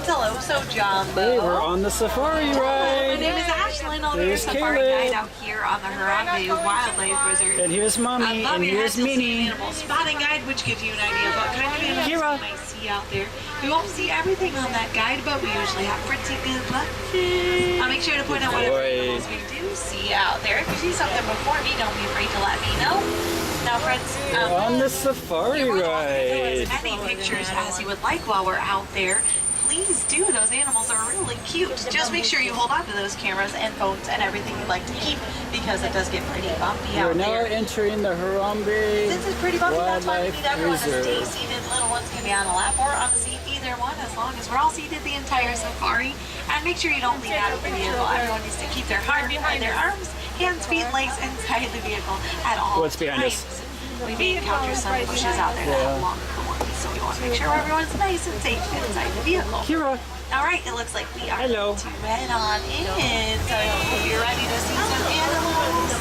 Pizzaroso Jumbo. Hey, we're on the safari ride. My name is Ashlyn. I'll be your There's safari Caleb. guide out here on the Harambe Wildlife Reserve. And here's Mommy, and Mommy here's has this Minnie. animal spotting guide, which gives you an idea of what kind of animals Kira. you might see out there. We won't see everything on that guide, but we usually have pretty good luck. I'll make sure to point out whatever animals we do see out there. If you see something before me, don't be afraid to let me know. Now, friends, We're on the safari you're welcome to do as ride. many pictures as you would like while we're out there. Please do. Those animals are really cute. Just make sure you hold on to those cameras and phones and everything you'd like to keep, because it does get pretty bumpy We're out now there. entering the Harambe Since it's pretty bumpy, that's why we Wildlife need everyone to stay Reserve. seated. Little ones can be on a lap or on the seat, either one, as long as we're all seated the entire safari. And make sure you don't lean out of the vehicle. Everyone needs to keep their heart behind their arms, hands, feet, and legs inside the vehicle at all What's behind us? times. We may encounter some bushes out there that have long thorns, so we want to make sure everyone's nice and safe inside the vehicle. Kira. All right, it looks like we are Hello. to head on in. So if you're ready to see some animals.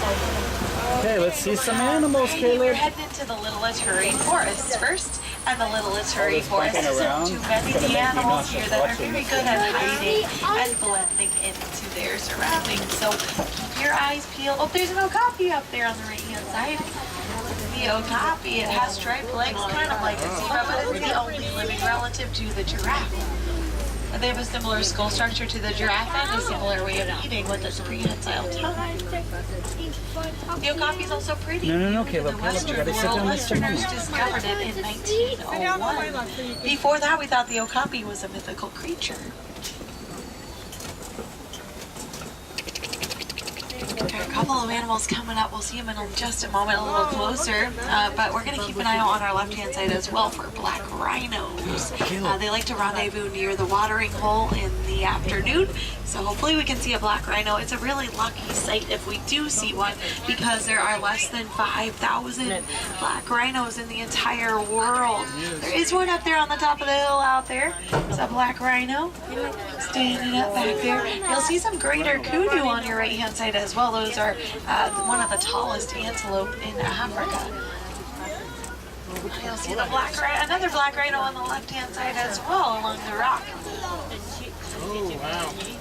Okay, let's see some animals, Okay, we're Caleb. heading into the Little Ituri Forest first. And the Little Ituri Forest bumping isn't around. too many the animals here that are very good at hiding and blending into their surroundings. So keep your eyes peeled. Oh, there's an okapi up there on the right-hand side. The okapi, it has striped legs, kind of like a zebra, but it's the only living relative to the giraffe. They have a similar skull structure to the giraffe and a similar way of eating with its prehensile tongue. The okapi is also pretty. No, In Caleb. the Caleb, you Western gotta sit world, down just a Westerners moment. discovered it in 1901. Before that, we thought the okapi was a mythical creature. Got a couple of animals coming up. We'll see them in just a moment, a little closer. But we're going to keep an eye out on our left-hand side as well for black rhinos. They like to rendezvous near the watering hole in the afternoon. So hopefully we can see a black rhino. It's a really lucky sight if we do see one, because there are less than 5,000 black rhinos in the entire world. There is one up there on the top of the hill out there. It's a black rhino standing up back there. You'll see some greater kudu on your right-hand side as well. Those are one of the tallest antelope in Africa. You'll see the another black rhino on the left-hand side as well along the rock.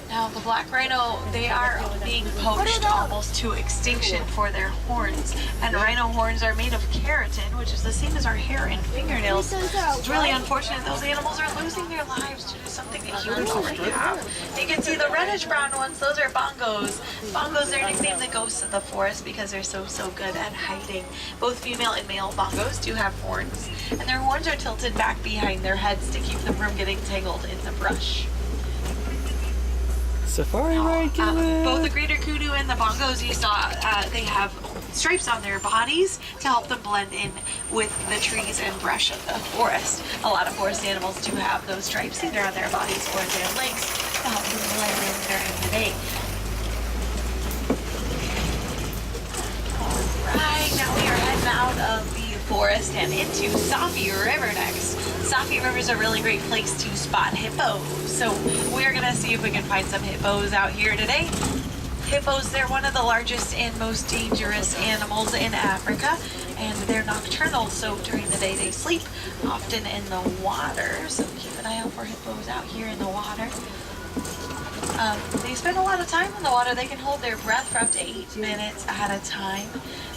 Now the black rhino, they are being poached almost to extinction for their horns. And rhino horns are made of keratin, which is the same as our hair and fingernails. It's really unfortunate those animals are losing their lives due to something that humans already have. You can see the reddish-brown ones, those are bongos. Bongos are nicknamed the ghosts of the forest because they're so good at hiding. Both female and male bongos do have horns, and their horns are tilted back behind their heads to keep them from getting tangled in the brush. Safari ride, Caleb. Both the greater kudu and the bongos you saw, they have stripes on their bodies to help them blend in with the trees and brush of the forest. A lot of forest animals do have those stripes either on their bodies or their legs to help them blend in during the day. Alright, now we are heading out of the forest and into Safi River next. Safi River is a really great place to spot hippos. So we're going to see if we can find some hippos out here today. Hippos, they're one of the largest and most dangerous animals in Africa, and they're nocturnal, so during the day they sleep, often in the water. So keep an eye out for hippos out here in the water. They spend a lot of time in the water. They can hold their breath for up to 8 minutes at a time.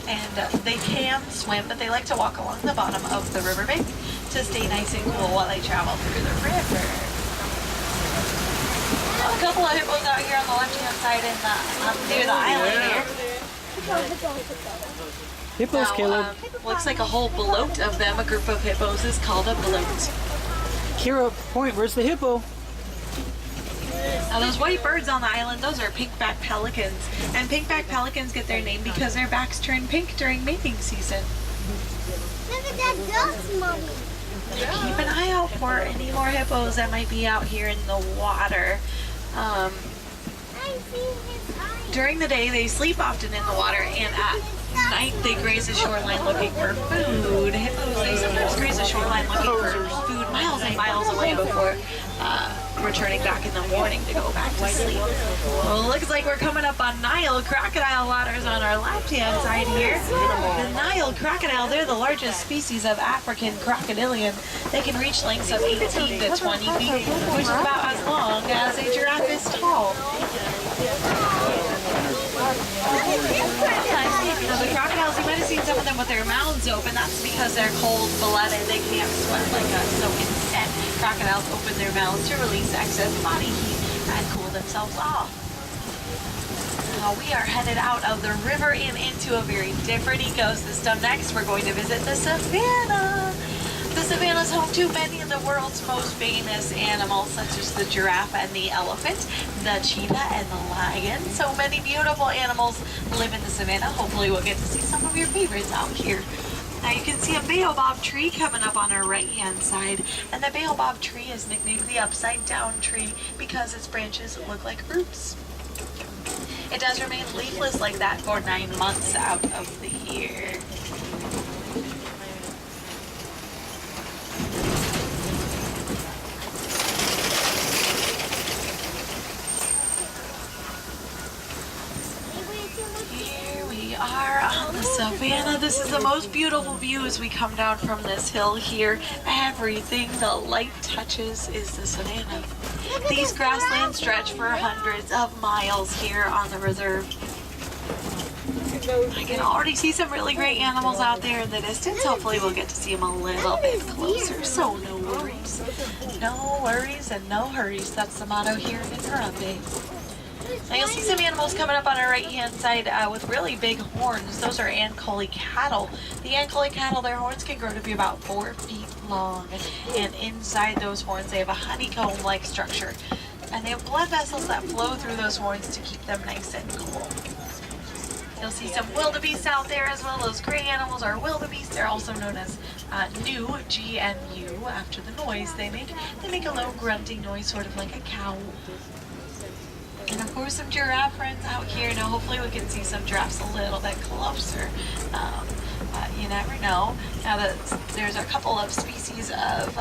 And they can swim, but they like to walk along the bottom of the riverbank to stay nice and cool while they travel through the river. A couple of hippos out here on the left-hand side near the island here. Hippos, Now, Caleb. looks like a whole bloat of them. A group of hippos is called a bloat. Kira, point. Where's the hippo? Now those white birds on the island, those are pink-backed pelicans. And pink-backed pelicans get their name because their backs turn pink during mating season. Look at that dust, Mommy. Keep an eye out for any more hippos that might be out here in the water. I see his eyes. During the day, they sleep often in the water, and at night, they graze the shoreline looking for food. Hippos, they sometimes graze the shoreline looking for food miles and miles away before returning back in the morning to go back to sleep. Well, it looks like we're coming up on Nile crocodile waters on our left-hand side here. The Nile crocodile, they're the largest species of African crocodilian. They can reach lengths of 18 to 20 feet, which is about as them with their mouths open. That's because they're cold-blooded. They can't sweat like us. So instead, crocodiles open their mouths to release excess body heat and cool themselves off. Now we are headed out of the river and into a very different ecosystem. Next, we're going to visit the savannah. The savannah is home to many of the world's most famous animals, such as the giraffe and the elephant, the cheetah and the lion. So many beautiful animals live in the savannah. Hopefully we'll get to see some of your favorites out here. Now you can see a baobab tree coming up on our right hand side, and the baobab tree is nicknamed the upside down tree because its branches look like roots. It does remain leafless like that for 9 months out of the year. Here we are on the savannah. This is the most beautiful view as we come down from this hill here. Everything the light touches is the savannah. These grasslands stretch for hundreds of miles here on the reserve. I can already see some really great animals out there in the distance. Hopefully we'll get to see them a little bit closer, so no worries. No worries and no hurries. That's the motto here in Harambe. Now you'll see some animals coming up on our right hand side with really big horns. Those are Ankole cattle. The Ankole cattle, their horns can grow to be about 4 feet long. And inside those horns they have a honeycomb-like structure. And they have blood vessels that flow through those horns to keep them nice and cool. You'll see some wildebeest out there as well. Those gray animals are wildebeest. They're also known as gnu, G-N-U, after the noise they make. They make a low grunting noise, sort of like a cow. And of course some giraffe friends out here. Now hopefully we can see some giraffes a little bit closer. You never know. Now that there's a couple of species of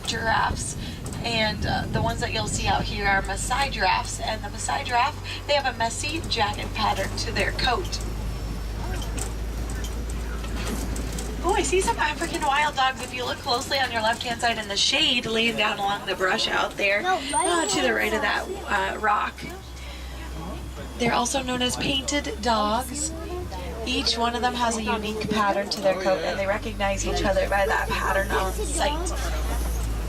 giraffes, and the ones that you'll see out here are Maasai giraffes. And the Maasai giraffe, they have a messy jacket pattern to their coat. Oh, I see some African wild dogs. If you look closely on your left-hand side in the shade, laying down along the brush out there, to the right of that rock. They're also known as painted dogs. Each one of them has a unique pattern to their coat, and they recognize each other by that pattern on sight.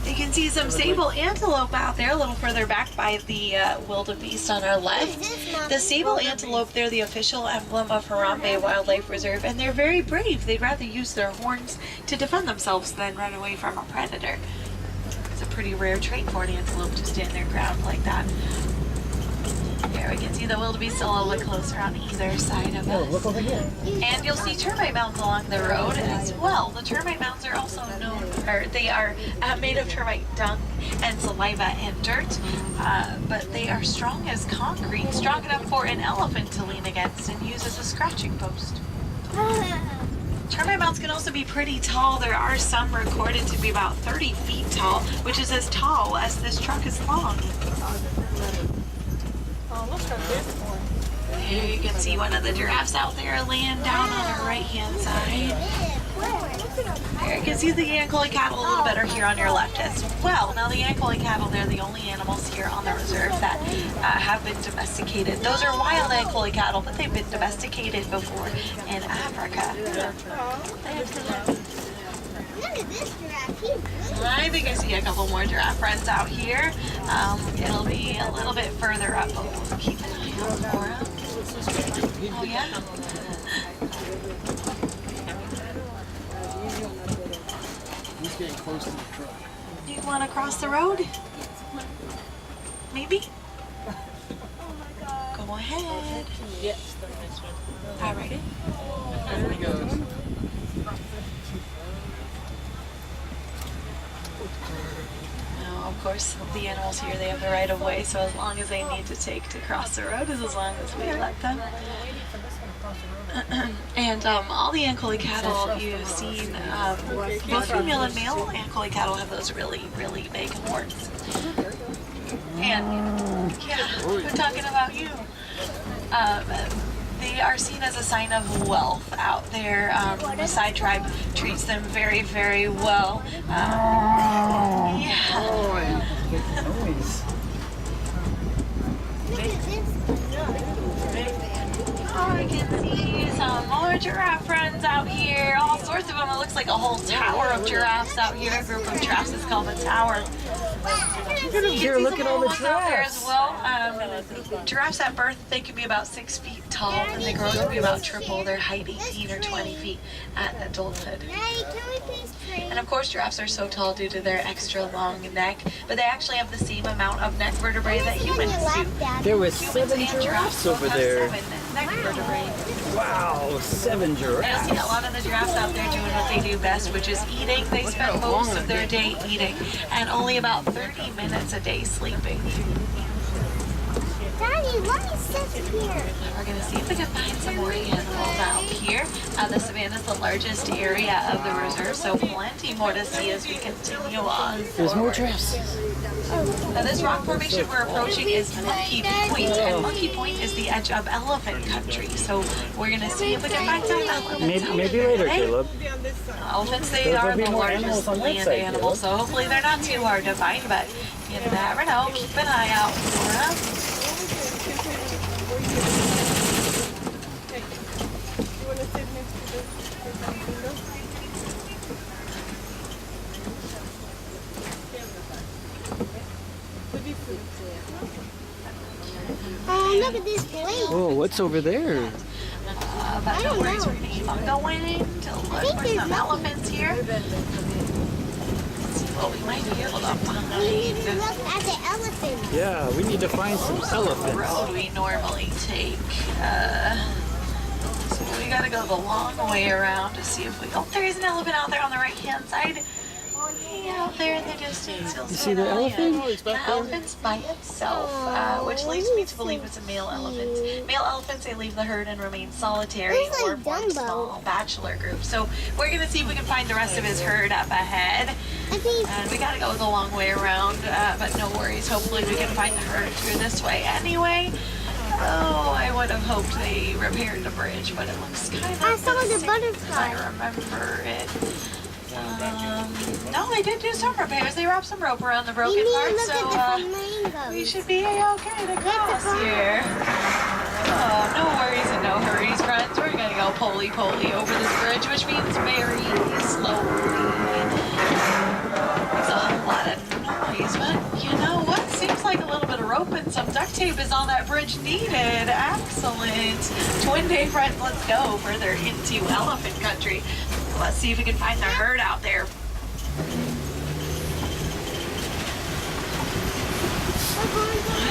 You can see some sable antelope out there a little further back by the wildebeest on our left. The sable antelope, they're the official emblem of Harambe Wildlife Reserve, and they're very brave. They'd rather use their horns to defend themselves than run away from a predator. It's a pretty rare trait for an antelope to stand their ground like that. Here we can see the wildebeest a little bit closer on either side of us. And you'll see termite mounds along the road as well. The termite mounds are also known, or they are made of termite dung and saliva and dirt, but they are strong as concrete, strong enough for an elephant to lean against and use as a scratching post. Termite mounds can also be pretty tall. There are some recorded to be about 30 feet tall, which is as tall as this truck is long. Here you can see one of the giraffes out there laying down on our right-hand side. Here you can see the Ankole cattle a little better here on your left as well. Now the Ankole cattle, they're the only animals here on the reserve that have been domesticated. Those are wild Ankole cattle, but they've been domesticated before in Africa. Look at this giraffe. I think I see a couple more giraffe friends out here. It'll be a little bit further up, but we'll keep an eye out for them. Oh yeah? He's getting close to the truck. You want to cross the road? Maybe? Go ahead. Yes. All right. There he goes. Now, of course, the animals here, they have the right of way, so as long as they need to take to cross the road is as long as we let them. And all the Ankole cattle you've seen, both female and male Ankole cattle have those really, really big horns. And, yeah, we're talking about you. They are seen as a sign of wealth out there. The Maasai tribe treats them very, very well. Yeah. Oh, I can see some more giraffe friends out here. All sorts of them. It looks like a whole tower of giraffes out here. A group of giraffes is called a tower. Here, look at all the Out there as giraffes. well. Giraffes at birth, they can be about 6 feet tall, and they grow to be about triple their height, 18 or 20 feet at adulthood. Daddy, can we please pray? And of course, giraffes are so tall due to their extra long neck, but they actually have the same amount of neck vertebrae that humans do. There was Humans 7 and giraffes both over have there. 7 neck vertebrae. Wow, 7 You'll see a giraffes. lot of the giraffes out there doing what they do best, which is eating. They spend most of their day eating and only about 30 minutes a day sleeping. Daddy, let me sit here. We're going to see if we can find some more animals out here. The savannah is the largest area of the reserve, so plenty more to see as we continue on. There's more forward. giraffes. Now this rock formation we're approaching is Monkey Point, and Monkey Point is the edge of elephant country. So we're going to see if we can find some elephants. Maybe later, Hey, Caleb. Elephants, they There'll are be the more largest animals on that land side, animals, so hopefully they're not too hard to find, but you never know. Keep an eye out for them. Oh, look at this plate. Oh, what's over there? But no worries, we're going to keep on going to look for some elephants here. Let's see what we might be able to We need to find. look at the elephant. Yeah, we need to find some elephants. Road we normally take. So we gotta go the long way around to see if we. Oh, there is an elephant out there on the right hand side. Way out there in the distance. You'll You see the elephant? The elephant's by itself, which leads me to believe it's a male elephant. Male elephants, they leave the herd and remain solitary Looks like or form Dumbo. small bachelor groups. So we're gonna see if we can find the rest of his herd up ahead. I think And we gotta go the long way around, but no worries. Hopefully we can find the herd through this way anyway. Oh, I would have hoped they repaired the bridge, but it looks kind of I saw the same butterfly. as I remember it. No, they did do some repairs. They wrapped some rope around the we broken need to part, look so at the we flamingos. should be okay to cross here. Oh, no worries and no hurries, friends. We're gonna go poly-poly over this bridge, which means very slowly. It's a whole lot of noise, but you know what? Seems like a little bit of rope and some duct tape is all that bridge needed. Excellent. Twin day friends, let's go further into elephant country. Let's see if we can find the herd out there.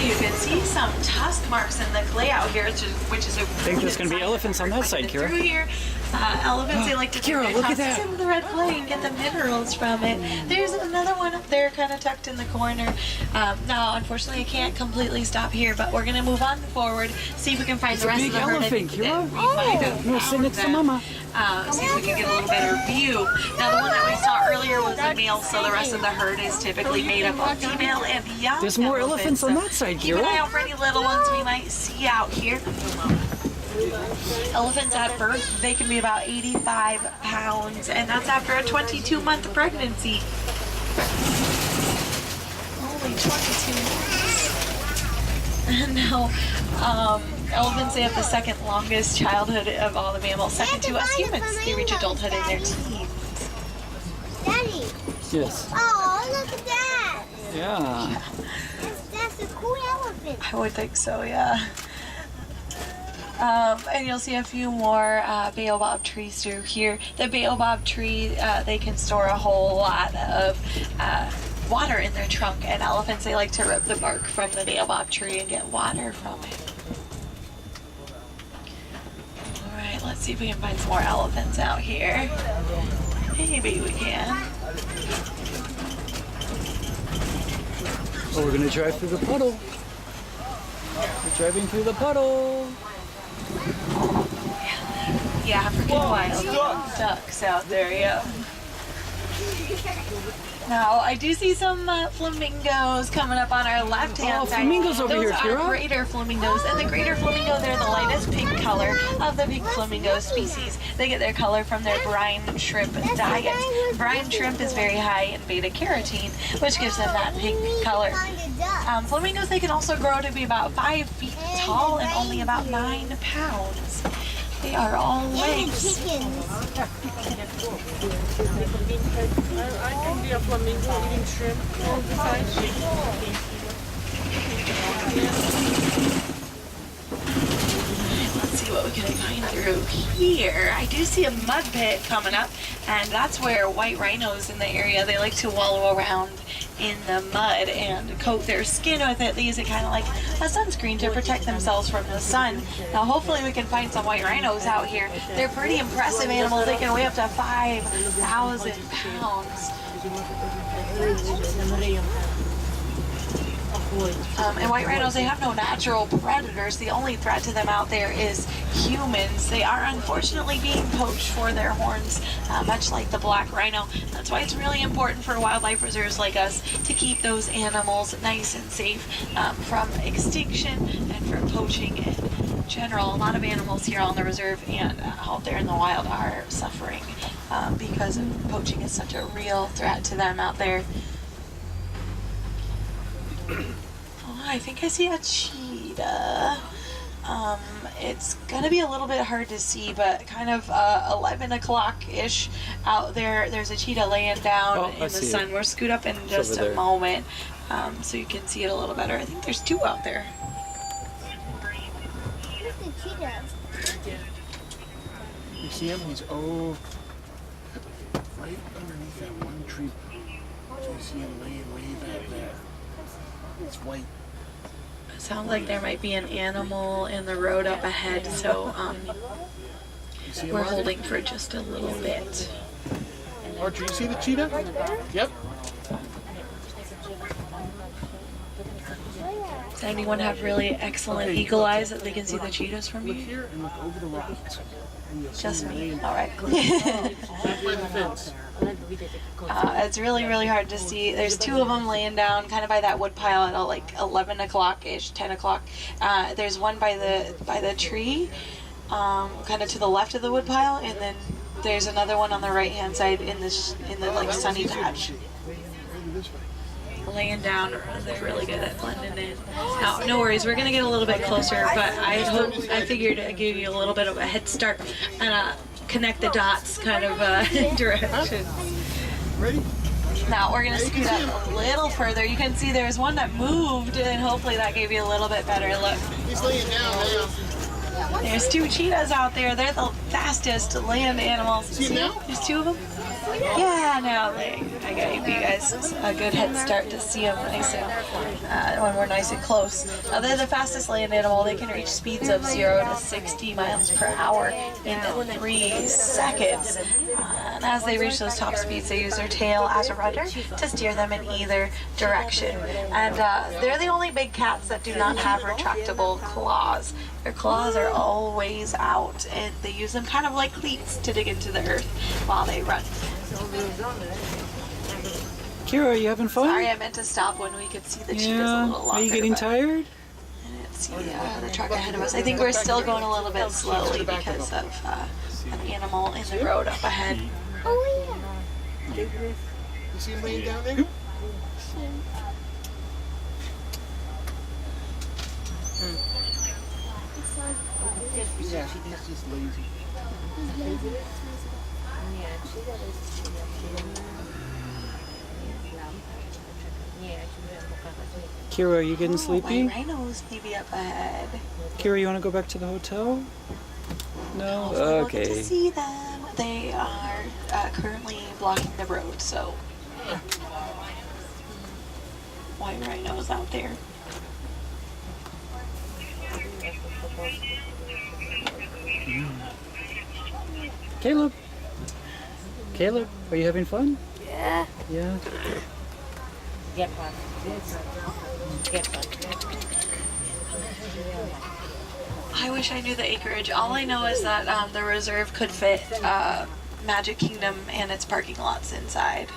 You can see some tusk marks in the clay out here, which is a Think there's gonna be elephants on that side, Kira. Through here, elephants, they like to Kira, their look at tusks that. into the red clay and get the minerals from it. There's another one up there, kind of tucked in the corner. Now, unfortunately, I can't completely stop here, but we're gonna move on forward, see if we can find the rest big of the herd. I elephant, think that Kira. we might have No, sit found next to them. Mama. See if we can get a little better view. Now, the one that we saw earlier was a male, so the rest of the herd is typically made up of female and young. There's more elephants on so that side, keep an eye Kira. out for any little ones we might see out here. Elephants at birth, they can be about 85 pounds, and that's after a 22-month pregnancy. Only 22 months. And now, elephants, they have the second longest childhood of all the mammals, second to us humans. They reach adulthood in their teens. Daddy. Yes. Oh, look at that. Yeah. That's a cool elephant. I would think so, yeah. And you'll see a few more baobab trees through here. The baobab tree, they can store a whole lot of water in their trunk, and elephants, they like to rip the bark from the baobab tree and get water from it. Alright, let's see if we can find some more elephants out here. Maybe we can. Oh, we're gonna drive through the puddle. We're driving through the puddle. Yeah, African wild ducks out there, yeah. Now, I do see some flamingos coming up on our left-hand side. flamingos over Those here, are Kira. greater flamingos, and the greater flamingo, they're the lightest pink color of the pink flamingo species. They get their color from their brine shrimp diet. Brine shrimp is very high in beta-carotene, which gives them that pink color. Flamingos, they can also grow to be about 5 feet tall and only about 9 pounds. They are all And the legs. chickens. I can be a flamingo eating shrimp all the time. Let's see what we can find through here. I do see a mud pit coming up, and that's where white rhinos in the area, they like to wallow around in the mud and coat their skin with it. They use it kind of like a sunscreen to protect themselves from the sun. Now hopefully we can find some white rhinos out here. They're pretty impressive animals. They can weigh up to 5,000 pounds. And white rhinos, they have no natural predators. The only threat to them out there is humans. They are unfortunately being poached for their horns, much like the black rhino. That's why it's really important for wildlife reserves like us to keep those animals nice and safe from extinction and from poaching in general. A lot of animals here on the reserve and out there in the wild are suffering because of poaching is such a real threat to them out there. I think I see a cheetah. It's gonna be a little bit hard to see, but kind of 11 o'clock-ish out there. There's a cheetah laying down in the sun. We'll scoot up in just a moment so you can see it a little better. I think there's two out there. Where's the cheetah? You see him? He's right underneath that one tree. So you see him laying way back there. It's white. It sounds like there might be an animal in the road up ahead, so we're holding for just a little bit. Archer, you see the cheetah? Yep. Does anyone have really excellent eagle eyes that they can see the cheetahs from Look here? here and look over the rocks. Just me. All right. Back by the fence. It's really, really hard to see. There's two of them laying down kind of by that wood pile at like 11 o'clock-ish, 10 o'clock. There's one by the tree, kind of to the left of the wood pile, and then there's another one on the right-hand side in the like sunny patch. Laying down, they're really good at blending in. Now, no worries, we're gonna get a little bit closer, but I figured I'd give you a little bit of a head start and connect the dots kind of direction. Ready? Now we're gonna scoot up a little further. You can see there's one that moved, and hopefully that gave you a little bit better look. He's laying down now. There's two cheetahs out there. They're the fastest land animals. See them now? There's two of them. Yeah, now I got you guys a good head start to see them nice and when we're nice and close. They're the fastest land animal. They can reach speeds of 0 to 60 miles per hour in 3 seconds. And as they reach those top speeds, they use their tail as a rudder to steer them in either direction. And they're the only big cats that do not have retractable claws. Their claws are always out, and they use them kind of like cleats to dig into the earth while they run. Keira, are you having fun? Sorry, I meant to stop when we could see the cheetahs a little longer. Are you getting but tired? I didn't see the truck ahead of us. I think we're still going a little bit slowly because of an animal in the road up ahead. Oh yeah. You see him laying down there? Yeah, he's just lazy. Keira, are you getting sleepy? White rhinos maybe up ahead. Keira, you want to go back to the hotel? No? We'll get to Okay. see them. They are currently blocking the road, so white rhinos out there. Caleb? Caleb, are you having fun? Yeah. Yeah. Get one. Get one. I wish I knew the acreage. All I know is that the reserve could fit Magic Kingdom and its parking lots inside.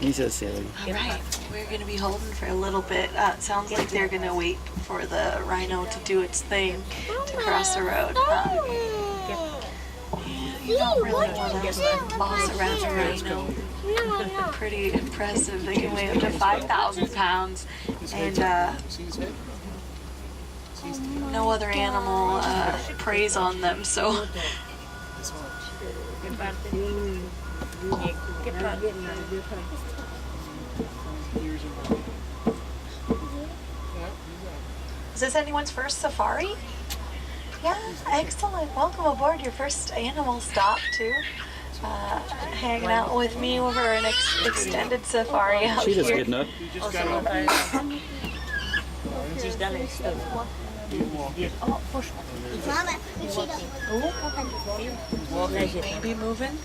He's so silly. All right, we're going to be holding for a little bit. It sounds like they're going to wait for the rhino to do its thing to cross the road. you don't really want to boss around a rhino. Yeah. Pretty impressive. They can weigh up to 5,000 pounds, and no other animal preys on them. So is this anyone's first safari? Yeah, excellent. Welcome aboard your first animal stop too. Hanging out with me over an extended safari out Cheetah's here. getting up. Mama, the cheetah. Maybe moving.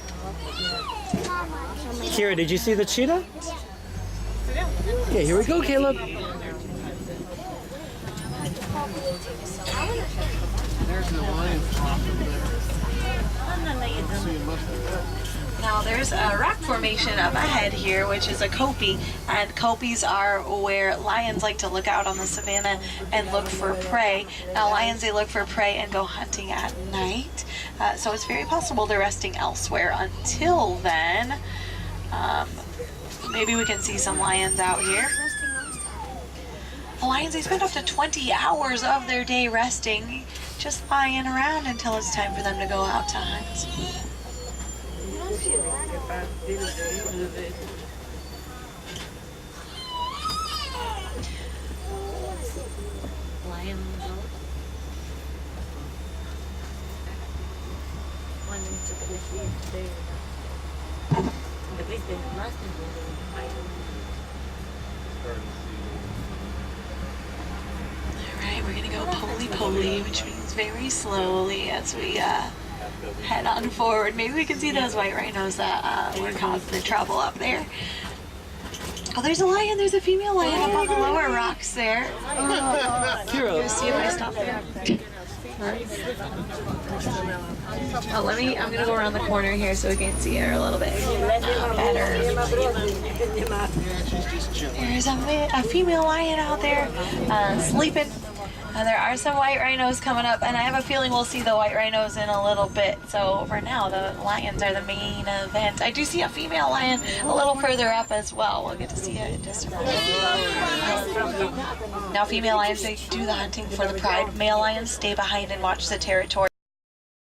Keira, did you see the cheetah? Okay, here we go, Caleb. There's the lion flop over there. Now there's a rock formation up ahead here, which is a kopie, and kopies are where lions like to look out on the savannah and look for prey. Now lions, they look for prey and go hunting at night, so it's very possible they're resting elsewhere. Until then, maybe we can see some lions out here. The lions, they spend up to 20 hours of their day resting, just lying around until it's time for them to go out to hunt. Alright, we're gonna go poly-poly, which means very slowly as we head on forward. Maybe we can see those white rhinos that were causing the trouble up there. Oh, there's a lion. There's a female lion up on the lower rocks there. Keira, See if I stop there. Oh, I'm gonna go around the corner here so we can see her a little bit better. There's a female lion out there sleeping. There are some white rhinos coming up, and I have a feeling we'll see the white rhinos in a little bit. So for now, the lions are the main event. I do see a female lion a little further up as well. We'll get to see it in just a moment. Now female lions, they do the hunting for the pride. Male lions stay behind and watch the territory.